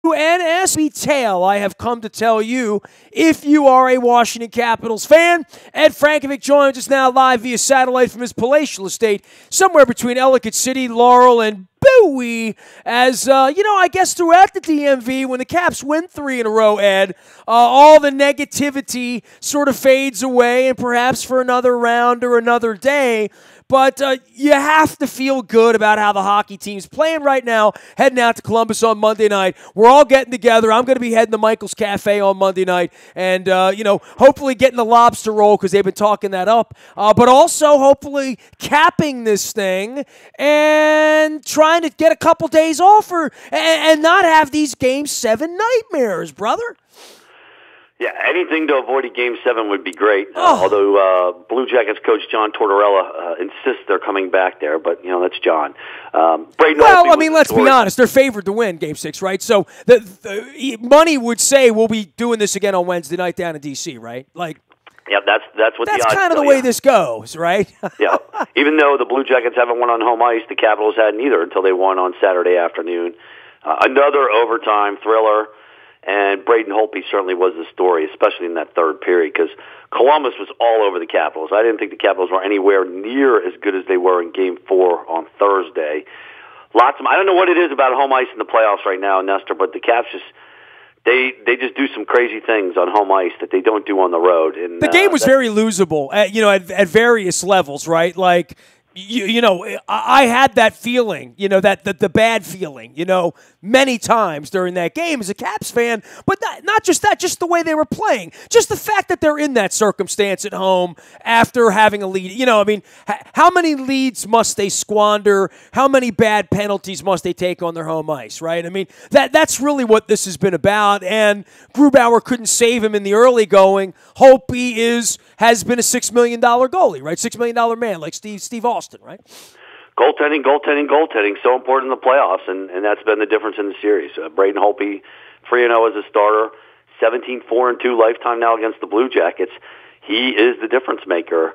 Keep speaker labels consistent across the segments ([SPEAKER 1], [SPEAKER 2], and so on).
[SPEAKER 1] WNST tale I have come to tell you if you are a Washington Capitals fan. Ed Frankovic joins us now live via satellite from his palatial estate somewhere between Ellicott City, Laurel, and Bowie. As, I guess throughout the DMV, when the Caps win 3 in a row, Ed, all the negativity sort of fades away, and perhaps for another round or another day. But you have to feel good about how the hockey team's playing right now, heading out to Columbus on Monday night. We're all getting together. I'm going to be heading to Michael's Cafe on Monday night and, hopefully getting the lobster roll because they've been talking that up. But also hopefully capping this thing and trying to get a couple days off and not have these Game 7 nightmares, brother.
[SPEAKER 2] Yeah, anything to avoid a Game 7 would be great. Although Blue Jackets coach John Tortorella insists they're coming back there, but, that's John.
[SPEAKER 1] Let's be honest. They're favored to win Game 6, right? So the money would say we'll be doing this again on Wednesday night down in D.C., right?
[SPEAKER 2] Yeah, that's what the odds.
[SPEAKER 1] That's kind of the way this goes, right?
[SPEAKER 2] Yeah. Even though the Blue Jackets haven't won on home ice, the Capitals hadn't either until they won on Saturday afternoon. Another overtime thriller. And Braden Holtby certainly was the story, especially in that third period, because Columbus was all over the Capitals. I didn't think the Capitals were anywhere near as good as they were in Game 4 on Thursday. I don't know what it is about home ice in the playoffs right now, Nestor, but the Caps they just do some crazy things on home ice that they don't do on the road. And
[SPEAKER 1] the game was very losable, at various levels, right? Like, I had that feeling, that the bad feeling, many times during that game as a Caps fan. But not just that, just the way they were playing. Just the fact that they're in that circumstance at home after having a lead. How many leads must they squander? How many bad penalties must they take on their home ice, right? That's really what this has been about. And Grubauer couldn't save him in the early going. Holtby has been a $6 million goalie, right? $6 million man like Steve Austin, right?
[SPEAKER 2] Goaltending, so important in the playoffs, and that's been the difference in the series. Braden Holtby, 3-0 as a starter, 17-4-2 lifetime now against the Blue Jackets. He is the difference maker.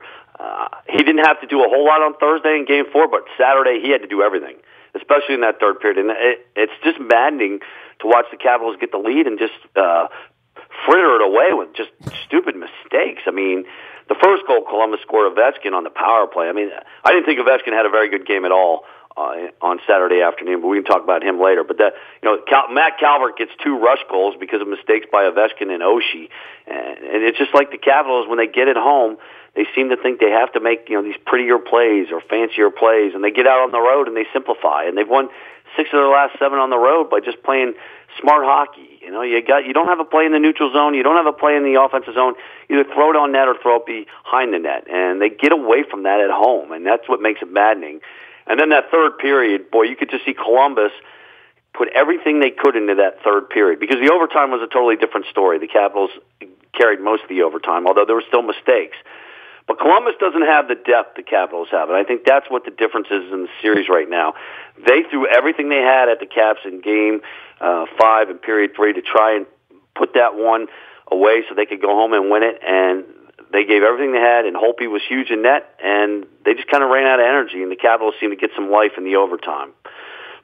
[SPEAKER 2] He didn't have to do a whole lot on Thursday in Game 4, but Saturday he had to do everything, especially in that third period. And it's just maddening to watch the Capitals get the lead and just fritter it away with just stupid mistakes. The first goal Columbus scored Ovechkin on the power play. I didn't think Ovechkin had a very good game at all on Saturday afternoon, but we can talk about him later. But Matt Calvert gets 2 rush goals because of mistakes by Ovechkin and Oshie. And it's just like the Capitals, when they get it home, they seem to think they have to make these prettier plays or fancier plays, and they get out on the road and they simplify. And they've won 6 of their last 7 on the road by just playing smart hockey. You don't have a play in the neutral zone. You don't have a play in the offensive zone. Either throw it on net or throw it behind the net. And they get away from that at home, and that's what makes it maddening. And then that third period, boy, you could just see Columbus put everything they could into that third period because the overtime was a totally different story. The Capitals carried most of the overtime, although there were still mistakes. But Columbus doesn't have the depth the Capitals have, and I think that's what the difference is in the series right now. They threw everything they had at the Caps in Game 5 and Period 3 to try and put that one away so they could go home and win it, and they gave everything they had, and Holtby was huge in net, and they just kind of ran out of energy, and the Capitals seemed to get some life in the overtime.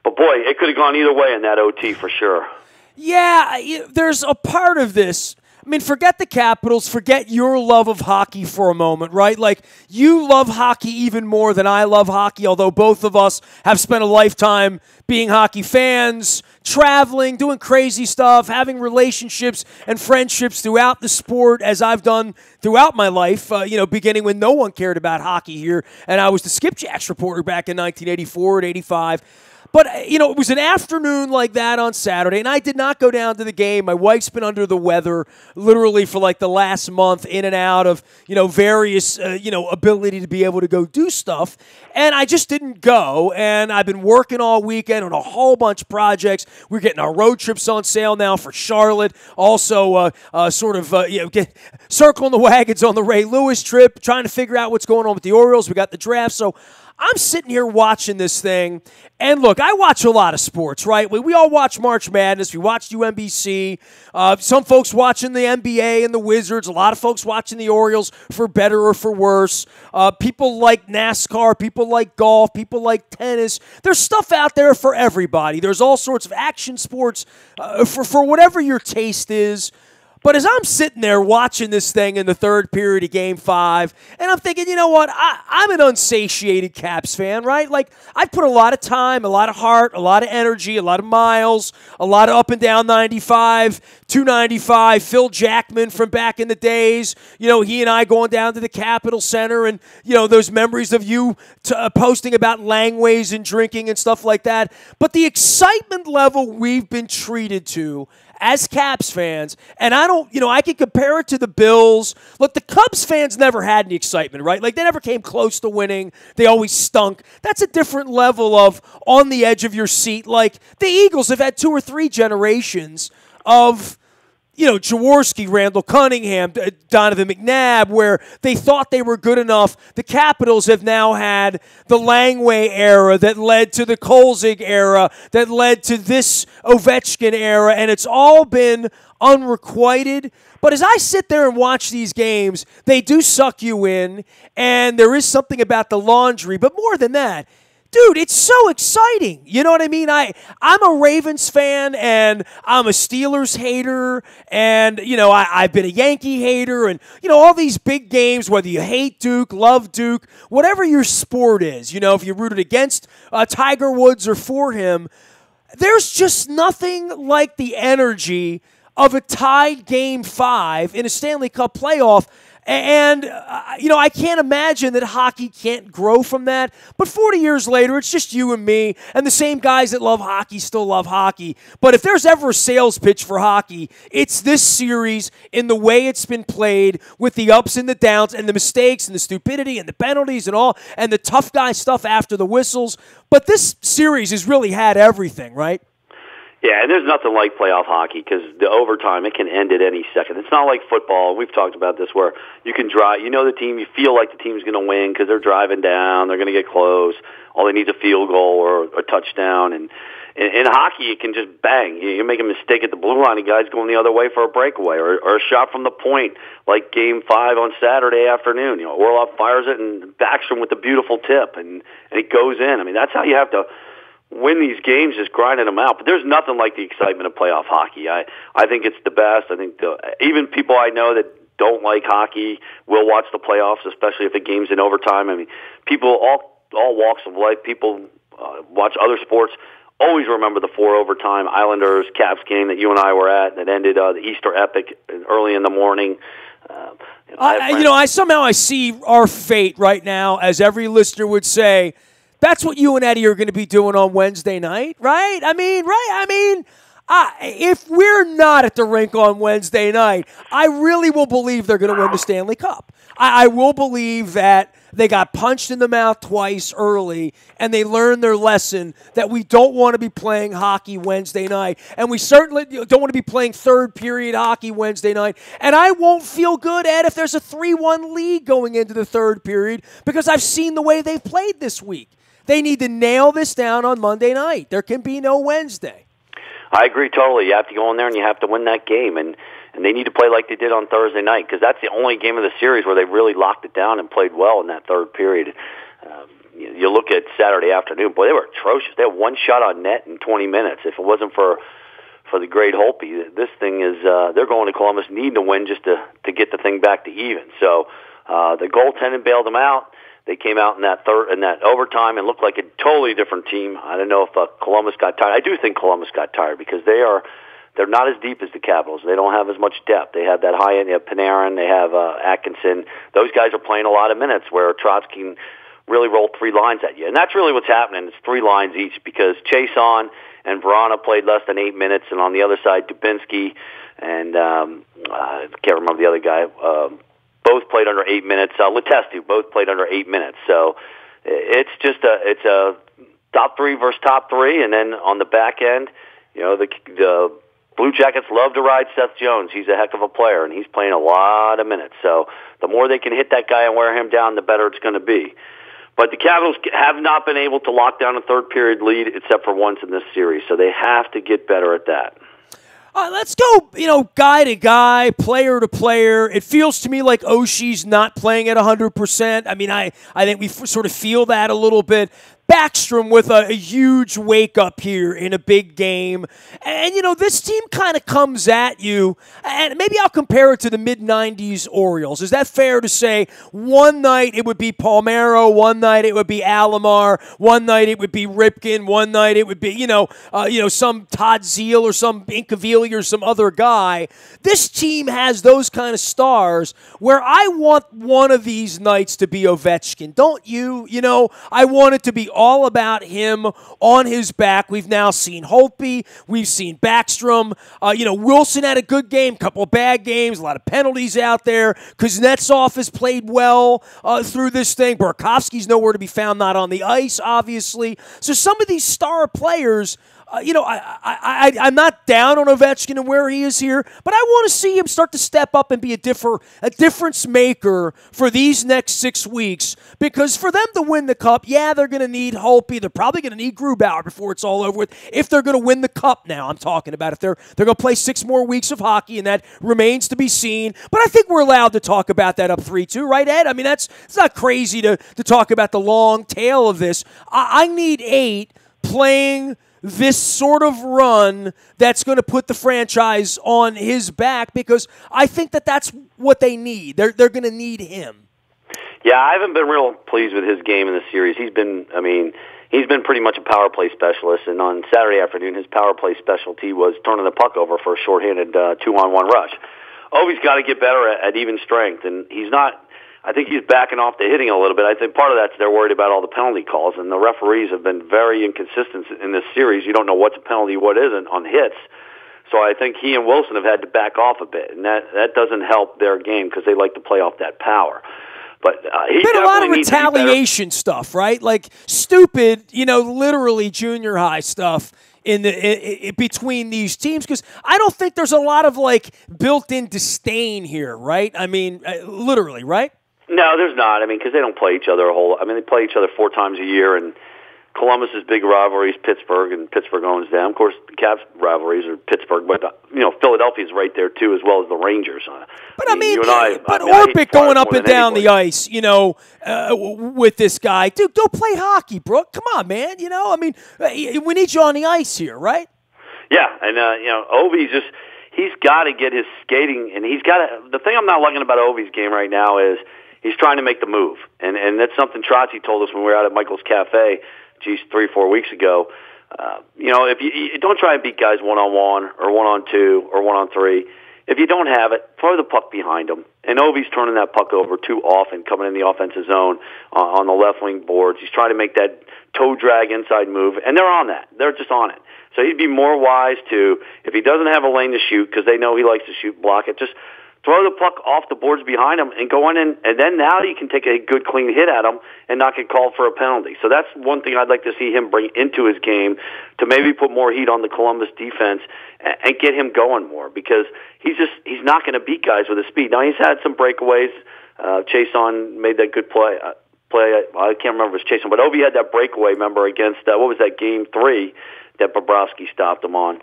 [SPEAKER 2] But, boy, it could have gone either way in that OT for sure.
[SPEAKER 1] Yeah, there's a part of this. Forget the Capitals, forget your love of hockey for a moment, right? Like, you love hockey even more than I love hockey, although both of us have spent a lifetime being hockey fans, traveling, doing crazy stuff, having relationships and friendships throughout the sport, as I've done throughout my life, beginning when no one cared about hockey here, and I was the Skipjacks reporter back in 1984 and 85. But, it was an afternoon like that on Saturday, and I did not go down to the game. My wife's been under the weather literally for like the last month, in and out of, various, ability to be able to go do stuff. And I just didn't go, and I've been working all weekend on a whole bunch of projects. We're getting our road trips on sale now for Charlotte. Also, circling the wagons on the Ray Lewis trip, trying to figure out what's going on with the Orioles. We got the draft, so I'm sitting here watching this thing, and look, I watch a lot of sports, right? We all watch March Madness. We watch UMBC. Some folks watching the NBA and the Wizards. A lot of folks watching the Orioles, for better or for worse. People like NASCAR. People like golf. People like tennis. There's stuff out there for everybody. There's all sorts of action sports for whatever your taste is. But as I'm sitting there watching this thing in the third period of Game 5, and I'm thinking, you know what, I'm an unsatiated Caps fan, right? Like, I've put a lot of time, a lot of heart, a lot of energy, a lot of miles, a lot of up and down 95, 295, Phil Jackman from back in the days, you know, he and I going down to the Capitol Center, and, you know, those memories of you posting about Langways and drinking and stuff like that. But the excitement level we've been treated to as Caps fans, and I can compare it to the Bills. Look, the Cubs fans never had any excitement, right? Like, they never came close to winning. They always stunk. That's a different level of on the edge of your seat. Like, the Eagles have had 2 or 3 generations of, you know, Jaworski, Randall Cunningham, Donovan McNabb, where they thought they were good enough. The Capitals have now had the Langway era that led to the Kolzig era, that led to this Ovechkin era, and it's all been unrequited. But as I sit there and watch these games, they do suck you in, and there is something about the laundry. But more than that, dude, it's so exciting. You know what I mean? I'm a Ravens fan, and I'm a Steelers hater, and, you know, I've been a Yankee hater, and, you know, all these big games, whether you hate Duke, love Duke, whatever your sport is, you know, if you rooted against Tiger Woods or for him, there's just nothing like the energy of a tied Game 5 in a Stanley Cup playoff. And, you know, I can't imagine that hockey can't grow from that. But 40 years later, it's just you and me, and the same guys that love hockey still love hockey. But if there's ever a sales pitch for hockey, it's this series in the way it's been played, with the ups and the downs and the mistakes and the stupidity and the penalties and all, and the tough guy stuff after the whistles. But this series has really had everything, right?
[SPEAKER 2] Yeah, and there's nothing like playoff hockey because the overtime, it can end at any second. It's not like football. We've talked about this where you can drive. You know the team. You feel like the team's going to win because they're driving down. They're going to get close. All they need is a field goal or a touchdown. And in hockey, it can just bang. You make a mistake at the blue line, the guy's going the other way for a breakaway or a shot from the point like Game 5 on Saturday afternoon. You know, Orlov fires it and Backstrom with a beautiful tip, and it goes in. I mean, that's how you have to win these games, just grinding them out. But there's nothing like the excitement of playoff hockey. I think it's the best. I think even people I know that don't like hockey will watch the playoffs, especially if the game's in overtime. I mean, people all walks of life, people watch other sports, always remember the 4 overtime Islanders Caps game that you and I were at that ended the Easter epic early in the morning.
[SPEAKER 1] I somehow see our fate right now, as every listener would say. That's what you and Eddie are going to be doing on Wednesday night, right? I mean, if we're not at the rink on Wednesday night, I really will believe they're going to win the Stanley Cup. I will believe that they got punched in the mouth twice early, and they learned their lesson that we don't want to be playing hockey Wednesday night, and we certainly don't want to be playing third-period hockey Wednesday night. And I won't feel good, Ed, if there's a 3-1 lead going into the third period, because I've seen the way they've played this week. They need to nail this down on Monday night. There can be no Wednesday.
[SPEAKER 2] I agree totally. You have to go in there and you have to win that game, and they need to play like they did on Thursday night because that's the only game of the series where they really locked it down and played well in that third period. You look at Saturday afternoon, boy, they were atrocious. They had 1 shot on net in 20 minutes. If it wasn't for the great Holtby, this thing is they're going to Columbus needing to win just to get the thing back to even. So the goaltending bailed them out. They came out in that overtime and looked like a totally different team. I don't know if Columbus got tired. I do think Columbus got tired because they're not as deep as the Capitals. They don't have as much depth. They have that high end. They have Panarin. They have Atkinson. Those guys are playing a lot of minutes where Trotz can really roll 3 lines at you, and that's really what's happening. It's 3 lines each because Chason and Vrana played less than 8 minutes, and on the other side, Dubinsky and I can't remember the other guy. Both played under 8 minutes. Letestu both played under 8 minutes. So it's just it's a top 3 versus top 3, and then on the back end, you know, the Blue Jackets love to ride Seth Jones. He's a heck of a player, and he's playing a lot of minutes. So the more they can hit that guy and wear him down, the better it's going to be. But the Capitals have not been able to lock down a third-period lead except for once in this series, so they have to get better at that.
[SPEAKER 1] Let's go, guy to guy, player to player. It feels to me like Oshie's not playing at 100%. I mean, I think we sort of feel that a little bit. Backstrom with a huge wake-up here in a big game. And, this team kind of comes at you, and maybe I'll compare it to the mid-90s Orioles. Is that fair to say? One night it would be Palmeiro, one night it would be Alomar, one night it would be Ripken, one night it would be, some Todd Zeile or some Incaviglia or some other guy. This team has those kind of stars where I want one of these nights to be Ovechkin. Don't you? I want it to be all about him on his back. We've now seen Holtby. We've seen Backstrom. Wilson had a good game, couple of bad games, a lot of penalties out there. Kuznetsov has played well through this thing. Burakovsky's nowhere to be found, not on the ice, obviously. So some of these star players, I'm not down on Ovechkin and where he is here, but I want to see him start to step up and be a difference maker for these next 6 weeks, because for them to win the Cup, they're going to need Holtby. They're probably going to need Grubauer before it's all over with. If they're going to win the Cup now, I'm talking about if they're going to play 6 more weeks of hockey, and that remains to be seen. But I think we're allowed to talk about that up 3-2, right, Ed? I mean, it's not crazy to talk about the long tail of this. I need 8 playing this sort of run that's going to put the franchise on his back, because I think that's what they need. They're going to need him.
[SPEAKER 2] Yeah, I haven't been real pleased with his game in the series. He's been pretty much a power play specialist, and on Saturday afternoon, his power play specialty was turning the puck over for a shorthanded 2-on-1 rush. Ovi's got to get better at even strength, and he's not. I think he's backing off the hitting a little bit. I think part of that's they're worried about all the penalty calls, and the referees have been very inconsistent in this series. You don't know what's a penalty, what isn't on hits. So I think he and Wilson have had to back off a bit, and that doesn't help their game because they like to play off that power. But he
[SPEAKER 1] been a lot of retaliation stuff, right? Like stupid, literally junior high stuff in between these teams, because I don't think there's a lot of built-in disdain here, right? I mean, literally, right?
[SPEAKER 2] No, there's not. I mean, because they don't play each other they play each other 4 times a year, and Columbus's big rivalry is Pittsburgh, and Pittsburgh owns them. Of course, the Cavs' rivalries are Pittsburgh, but Philadelphia's right there too, as well as the Rangers.
[SPEAKER 1] But Orpik going up and down the ice, with this guy, dude, go play hockey, bro. Come on, man. We need you on the ice here, right?
[SPEAKER 2] Yeah, and Ovi's he's got to get his skating, and the thing I'm not liking about Ovi's game right now is he's trying to make the move, and that's something Trotzy told us when we were out at Michael's Cafe, 3-4 weeks ago. If you don't try and beat guys 1-on-1 or 1-on-2 or 1-on-3. If you don't have it, throw the puck behind him. And Ovi's turning that puck over too often, coming in the offensive zone on the left wing boards. He's trying to make that toe drag inside move, and they're on that. They're just on it. So he'd be more wise to, if he doesn't have a lane to shoot, because they know he likes to shoot, block it, just throw the puck off the boards behind him and go in, and then now you can take a good, clean hit at him and not get called for a penalty. So that's one thing I'd like to see him bring into his game, to maybe put more heat on the Columbus defense and get him going more, because he's not going to beat guys with his speed. Now, he's had some breakaways. Chason made that good play. I can't remember if it was Chason, but Ovi had that breakaway, remember, against, what was that, Game 3 that Bobrovsky stopped him on.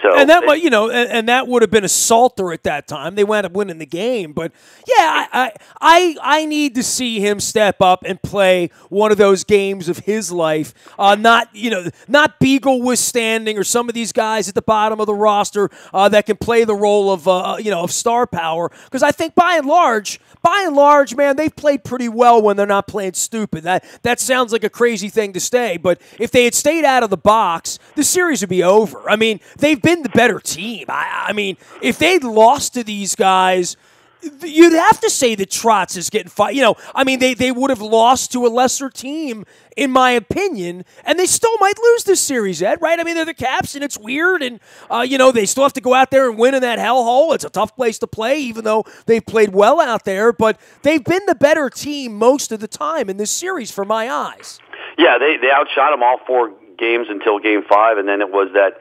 [SPEAKER 2] So,
[SPEAKER 1] and that and that would have been a Salter at that time. They wound up winning the game, but yeah, I need to see him step up and play one of those games of his life. Not Beagle withstanding, or some of these guys at the bottom of the roster that can play the role of star power. Because I think by and large, man, they've played pretty well when they're not playing stupid. That sounds like a crazy thing to say, but if they had stayed out of the box, the series would be over. I mean, they've been the better team. I mean, if they'd lost to these guys, you'd have to say that Trotz is getting fired. They would have lost to a lesser team, in my opinion, and they still might lose this series, Ed, right? I mean, they're the Caps, and it's weird, and, they still have to go out there and win in that hellhole. It's a tough place to play, even though they've played well out there, but they've been the better team most of the time in this series, for my eyes.
[SPEAKER 2] Yeah, they outshot them all 4 games until Game 5, and then it was that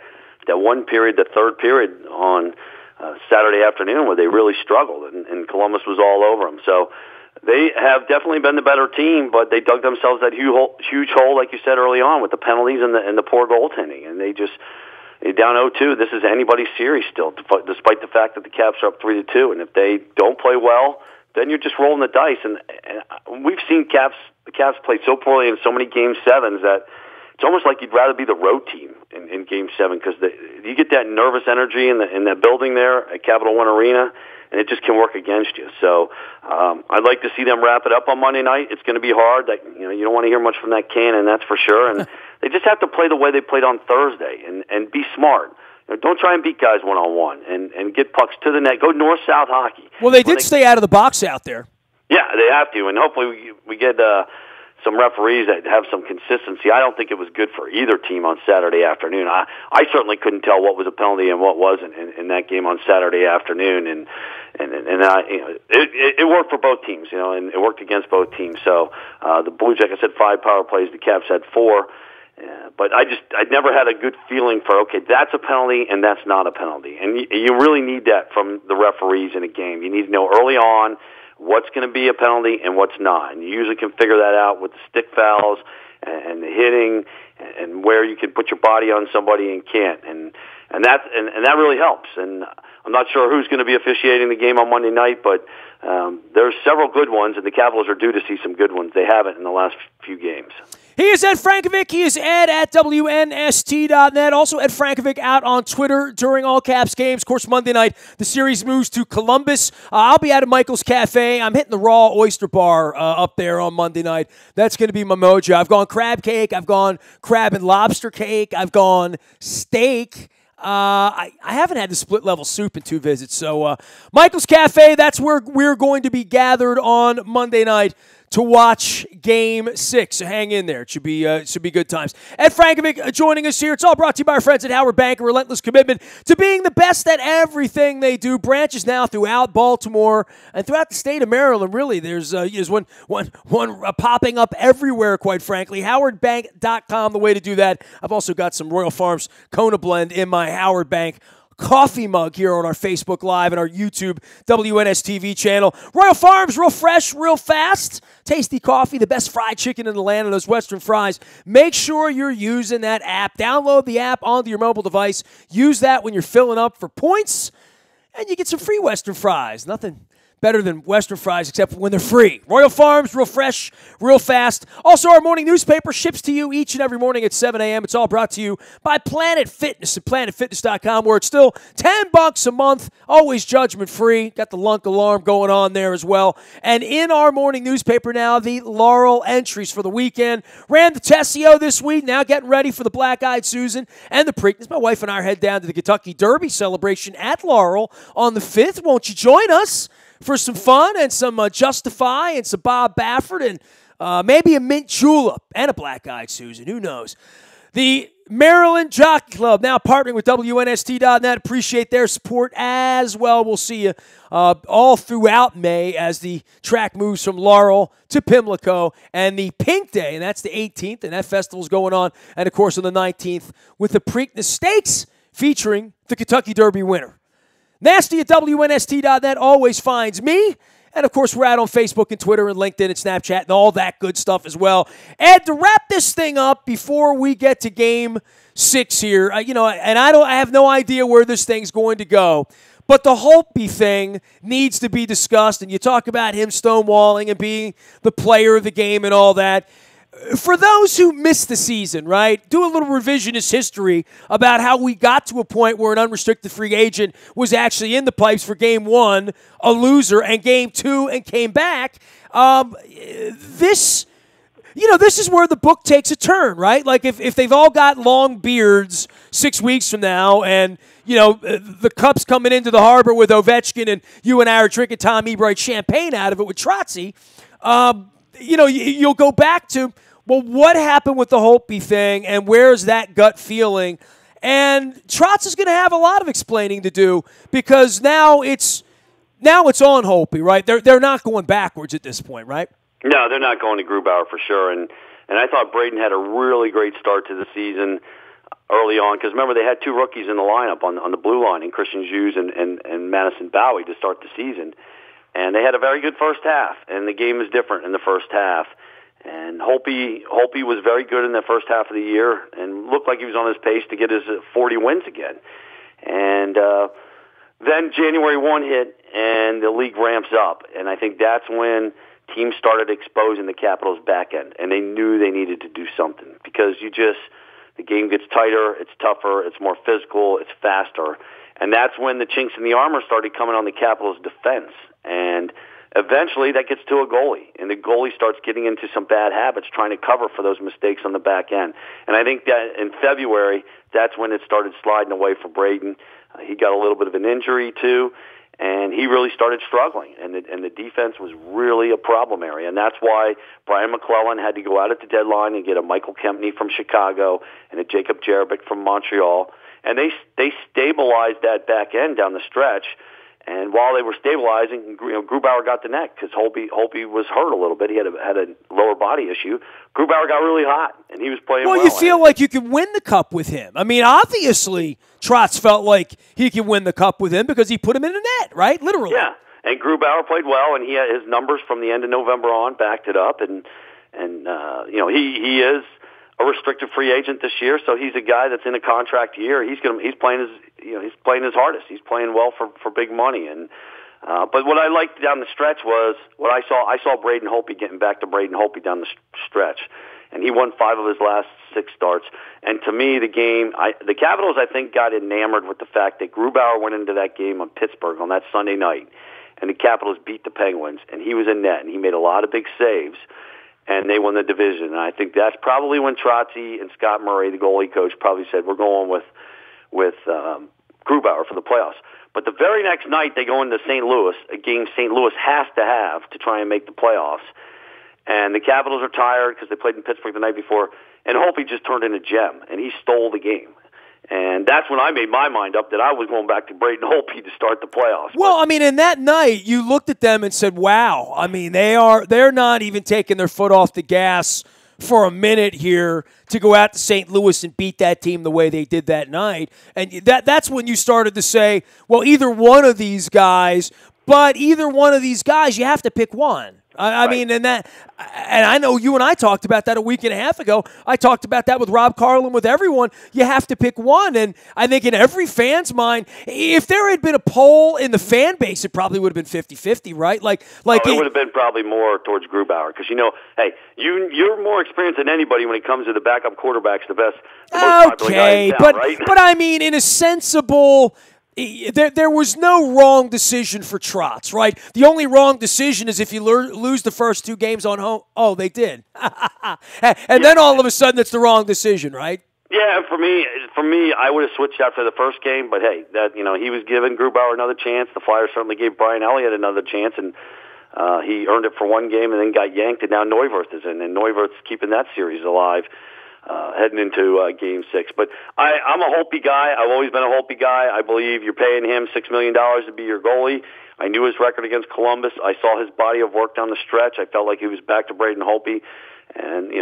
[SPEAKER 2] one period, the third period on Saturday afternoon, where they really struggled, and Columbus was all over them. So They have definitely been the better team, but they dug themselves that huge hole, like you said early on, with the penalties and the poor goaltending. And they're down 0-2. This is anybody's series still, despite the fact that the Caps are up 3-2. And if they don't play well, then you're just rolling the dice. And we've seen the Caps play so poorly in so many Game 7s that it's almost like you'd rather be the road team in Game 7, because you get that nervous energy in that building there at Capital One Arena, and it just can work against you. So I'd like to see them wrap it up on Monday night. It's going to be hard. You don't want to hear much from that cannon, that's for sure. And they just have to play the way they played on Thursday and be smart. Don't try and beat guys one-on-one and get pucks to the net. Go north-south hockey.
[SPEAKER 1] Well, they did stay out of the box out there.
[SPEAKER 2] Yeah, they have to, and hopefully we get some referees that have some consistency. I don't think it was good for either team on Saturday afternoon. I certainly couldn't tell what was a penalty and what wasn't in that game on Saturday afternoon, and it worked for both teams, and it worked against both teams. So the Blue Jackets had 5 power plays, the Caps had 4. But I never had a good feeling for, okay, that's a penalty and that's not a penalty. And you really need that from the referees in a game. You need to know early on what's going to be a penalty and what's not. And you usually can figure that out with the stick fouls and the hitting and where you can put your body on somebody and can't. And that really helps. And I'm not sure who's going to be officiating the game on Monday night, but there's several good ones, and the Capitals are due to see some good ones. They haven't in the last few games.
[SPEAKER 1] He is Ed Frankovic. He is Ed at WNST.net. Also, Ed Frankovic out on Twitter during all Caps games. Of course, Monday night, the series moves to Columbus. I'll be out at Michael's Cafe. I'm hitting the Raw Oyster Bar up there on Monday night. That's going to be my mojo. I've gone crab cake. I've gone crab and lobster cake. I've gone steak. I haven't had the split-level soup in 2 visits. So Michael's Cafe, that's where we're going to be gathered on Monday night to watch Game 6. So hang in there. It should be good times. Ed Frankovic joining us here. It's all brought to you by our friends at Howard Bank, a relentless commitment to being the best at everything they do. Branches now throughout Baltimore and throughout the state of Maryland. Really, there's one popping up everywhere, quite frankly. HowardBank.com, the way to do that. I've also got some Royal Farms Kona Blend in my Howard Bank coffee mug here on our Facebook Live and our YouTube WNSTV channel. Royal Farms, real fresh, real fast. Tasty coffee, the best fried chicken in the land, and those Western fries. Make sure you're using that app. Download the app onto your mobile device. Use that when you're filling up for points, and you get some free Western fries. Nothing better than Western fries, except when they're free. Royal Farms, real fresh, real fast. Also, our morning newspaper ships to you each and every morning at 7 a.m. It's all brought to you by Planet Fitness at planetfitness.com, where it's still $10 a month, always judgment-free. Got the lunk alarm going on there as well. And in our morning newspaper now, the Laurel entries for the weekend. Ran the Tessio this week, now getting ready for the Black-Eyed Susan and the Preakness. My wife and I are head down to the Kentucky Derby celebration at Laurel on the 5th. Won't you join us for some fun and some Justify and some Bob Baffert and maybe a mint julep and a black-eyed Susan. Who knows? The Maryland Jockey Club now partnering with WNST.net. Appreciate their support as well. We'll see you all throughout May as the track moves from Laurel to Pimlico and the Pink Day, and that's the 18th, and that festival's going on. And, of course, on the 19th with the Preakness Stakes featuring the Kentucky Derby winner. Nasty at WNST.net always finds me. And, of course, we're out on Facebook and Twitter and LinkedIn and Snapchat and all that good stuff as well. Ed, to wrap this thing up before we get to Game 6 here, and I have no idea where this thing's going to go, but the Holtby thing needs to be discussed, and you talk about him stonewalling and being the player of the game and all that. For those who missed the season, right, do a little revisionist history about how we got to a point where an unrestricted free agent was actually in the pipes for Game 1, a loser, and Game 2, and came back. This is where the book takes a turn, right? Like if they've all got long beards 6 weeks from now and, the Cup's coming into the harbor with Ovechkin and you and I are drinking Tom Ebright champagne out of it with Trotzy, you'll go back to, well, what happened with the Holtby thing, and where's that gut feeling? And Trotz is going to have a lot of explaining to do because now it's on Holtby, right? They're not going backwards at this point, right?
[SPEAKER 2] No, they're not going to Grubauer for sure. And I thought Braden had a really great start to the season early on because remember they had 2 rookies in the lineup on the blue line, in Christian Hughes and Madison Bowie to start the season. And they had a very good first half, and the game was different in the first half. And Holtby was very good in the first half of the year and looked like he was on his pace to get his 40 wins again. And then January 1 hit, and the league ramps up. And I think that's when teams started exposing the Capitals' back end, and they knew they needed to do something because the game gets tighter, it's tougher, it's more physical, it's faster. And that's when the chinks in the armor started coming on the Capitals' defense. And eventually that gets to a goalie, and the goalie starts getting into some bad habits trying to cover for those mistakes on the back end. And I think that in February, that's when it started sliding away for Braden. He got a little bit of an injury, too, and he really started struggling. And the defense was really a problem area. And that's why Brian McClellan had to go out at the deadline and get a Michael Kempney from Chicago and a Jacob Jerabek from Montreal. And they stabilized that back end down the stretch. And while they were stabilizing, Grubauer got the net because Holtby was hurt a little bit. He had a lower body issue. Grubauer got really hot, and he was playing well.
[SPEAKER 1] Well, you feel like you can win the cup with him. I mean, obviously, Trotz felt like he could win the cup with him because he put him in the net, right? Literally.
[SPEAKER 2] Yeah, and Grubauer played well, and he had his numbers from the end of November on backed it up. And he is a restricted free agent this year, so he's a guy that's in a contract year. He's playing his hardest. He's playing well for big money. And but what I liked down the stretch was what I saw. I saw Braden Holtby getting back to Braden Holtby down the stretch, and he won 5 of his last 6 starts. And to me, the Capitals, I think, got enamored with the fact that Grubauer went into that game on Pittsburgh on that Sunday night, and the Capitals beat the Penguins, and he was in net, and he made a lot of big saves. And they won the division. And I think that's probably when Trotzy and Scott Murray, the goalie coach, probably said, we're going with Grubauer for the playoffs. But the very next night, they go into St. Louis, a game St. Louis has to have to try and make the playoffs. And the Capitals are tired because they played in Pittsburgh the night before. And Holtby just turned in a gem, and he stole the game. And that's when I made my mind up that I was going back to Braden Holtby to start the playoffs.
[SPEAKER 1] Well, I mean, in that night, you looked at them and said, wow. I mean, they're not even taking their foot off the gas for a minute here to go out to St. Louis and beat that team the way they did that night. And that's when you started to say, well, either one of these guys, you have to pick one. I mean, and I know you and I talked about that a week and a half ago. I talked about that with Rob Carlin, with everyone. You have to pick one. And I think in every fan's mind, if there had been a poll in the fan base, it probably would have been 50-50, right? It
[SPEAKER 2] would have been probably more towards Grubauer because, hey, you're more experienced than anybody when it comes to the backup quarterbacks, the most popular guy in town, right?
[SPEAKER 1] But I mean, in a sensible... There was no wrong decision for Trotz, right? The only wrong decision is if you lose the first 2 games on home. Oh, they did. And then all of a sudden it's the wrong decision, right?
[SPEAKER 2] Yeah, for me, I would have switched after the first game, but hey, he was giving Grubauer another chance. The Flyers certainly gave Brian Elliott another chance, and he earned it for 1 game and then got yanked, and now Neuwirth is in, and Neuwirth's keeping that series alive. Heading into Game 6. But I'm a Holtby guy. I've always been a Holtby guy. I believe you're paying him $6 million to be your goalie. I knew his record against Columbus. I saw his body of work down the stretch. I felt like he was back to Braden Holtby. And,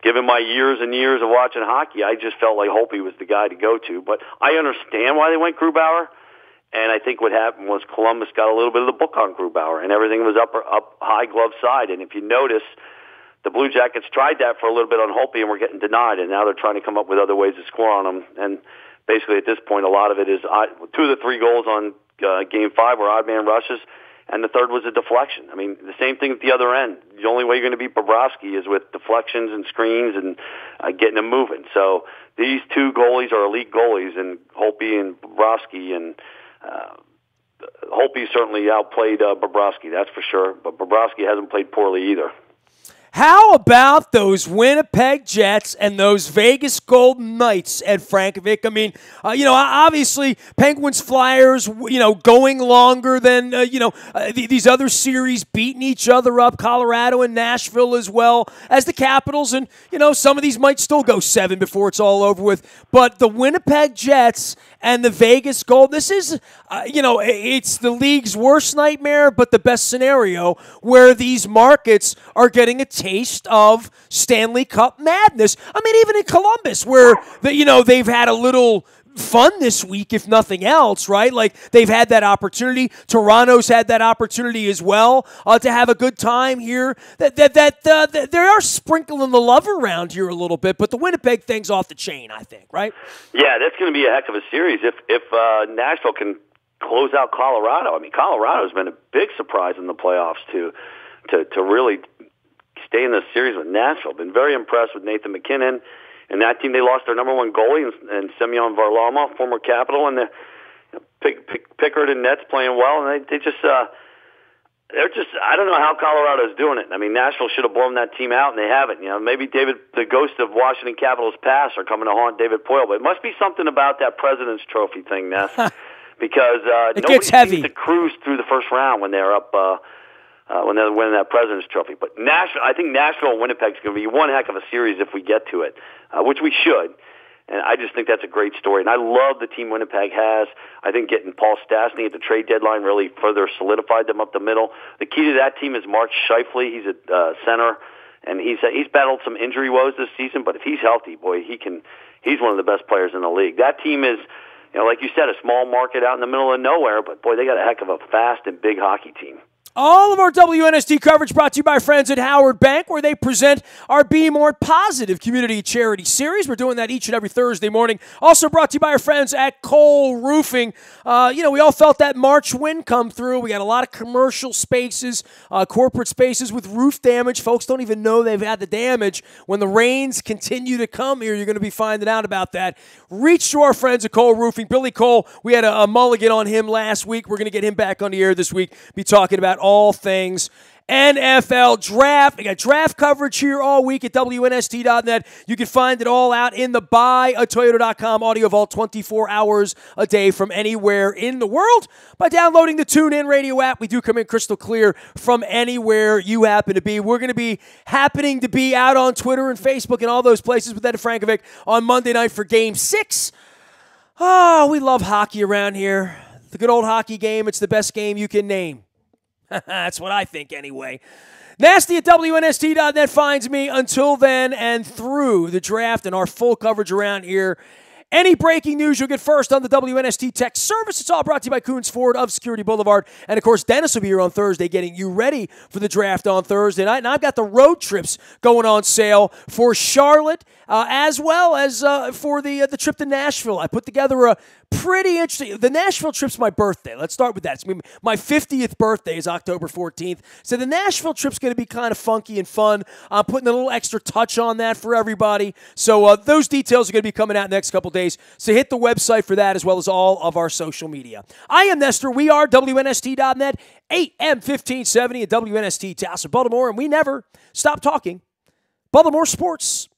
[SPEAKER 2] given my years and years of watching hockey, I just felt like Holtby was the guy to go to. But I understand why they went Grubauer. And I think what happened was Columbus got a little bit of the book on Grubauer, and everything was up high glove side. And if you notice, the Blue Jackets tried that for a little bit on Holtby and were getting denied, and now they're trying to come up with other ways to score on them. And basically at this point, a lot of it is 2 of the 3 goals on Game 5 were odd man rushes, and the third was a deflection. I mean, the same thing at the other end. The only way you're going to beat Bobrovsky is with deflections and screens and getting them moving. So these 2 goalies are elite goalies, and Holtby and Bobrovsky, and Holtby certainly outplayed Bobrovsky, that's for sure, but Bobrovsky hasn't played poorly either.
[SPEAKER 1] How about those Winnipeg Jets and those Vegas Golden Knights, Ed Frankovic? I mean, obviously Penguins Flyers, going longer than, these other series, beating each other up, Colorado and Nashville as well as the Capitals. And, some of these might still go 7 before it's all over with. But the Winnipeg Jets and the Vegas Golden, this is, it's the league's worst nightmare, but the best scenario where these markets are getting a taste of Stanley Cup madness. I mean, even in Columbus, where they've had a little fun this week, if nothing else, right? Like, they've had that opportunity. Toronto's had that opportunity as well to have a good time here. They are sprinkling the love around here a little bit, but the Winnipeg thing's off the chain, I think, right?
[SPEAKER 2] Yeah, that's going to be a heck of a series if Nashville can close out Colorado. I mean, Colorado's been a big surprise in the playoffs to really stay in the series with Nashville. Been very impressed with Nathan McKinnon. And that team, they lost their number one goalie and Semyon Varlamov, former Capital, and Pickard and Nets playing well, and they're just I don't know how Colorado's doing it. I mean, Nashville should have blown that team out, and they haven't. You know, maybe the ghost of Washington Capitals' past are coming to haunt David Poile, but it must be something about that President's Trophy thing, Ness, because nobody seems to cruise through the first round when they're up. When they're winning that President's Trophy. But I think Nashville and Winnipeg is going to be one heck of a series if we get to it, which we should. And I just think that's a great story. And I love the team Winnipeg has. I think getting Paul Stastny at the trade deadline really further solidified them up the middle. The key to that team is Mark Scheifele. He's a center, and he's battled some injury woes this season, but if he's healthy, boy, he's one of the best players in the league. That team is, like you said, a small market out in the middle of nowhere, but boy, they got a heck of a fast and big hockey team.
[SPEAKER 1] All of our WNST coverage brought to you by our friends at Howard Bank, where they present our Be More Positive Community Charity Series. We're doing that each and every Thursday morning. Also brought to you by our friends at Cole Roofing. We all felt that March wind come through. We got a lot of commercial spaces, corporate spaces with roof damage. Folks don't even know they've had the damage. When the rains continue to come here, you're going to be finding out about that. Reach to our friends at Cole Roofing. Billy Cole, we had a mulligan on him last week. We're going to get him back on the air this week, be talking about all things NFL draft. We got draft coverage here all week at WNST.net. You can find it all out in the buyatoyota.com audio vault 24 hours a day from anywhere in the world by downloading the TuneIn Radio app. We do come in crystal clear from anywhere you happen to be. We're going to be happening to be out on Twitter and Facebook and all those places with Ed Frankovic on Monday night for Game 6. Oh, we love hockey around here. The good old hockey game. It's the best game you can name. That's what I think anyway. Nasty at WNST.net finds me until then and through the draft and our full coverage around here. Any breaking news you'll get first on the WNST text service. It's all brought to you by Coons Ford of Security Boulevard. And, of course, Dennis will be here on Thursday getting you ready for the draft on Thursday night. And I've got the road trips going on sale for Charlotte as well as for the trip to Nashville. I put together a pretty interesting. The Nashville trip's my birthday. Let's start with that. It's my 50th birthday is October 14th. So the Nashville trip's going to be kind of funky and fun. I'm putting a little extra touch on that for everybody. So those details are going to be coming out next couple days. So hit the website for that as well as all of our social media. I am Nestor. We are WNST.net, AM 1570 at WNST Tassel, Baltimore, and we never stop talking Baltimore sports.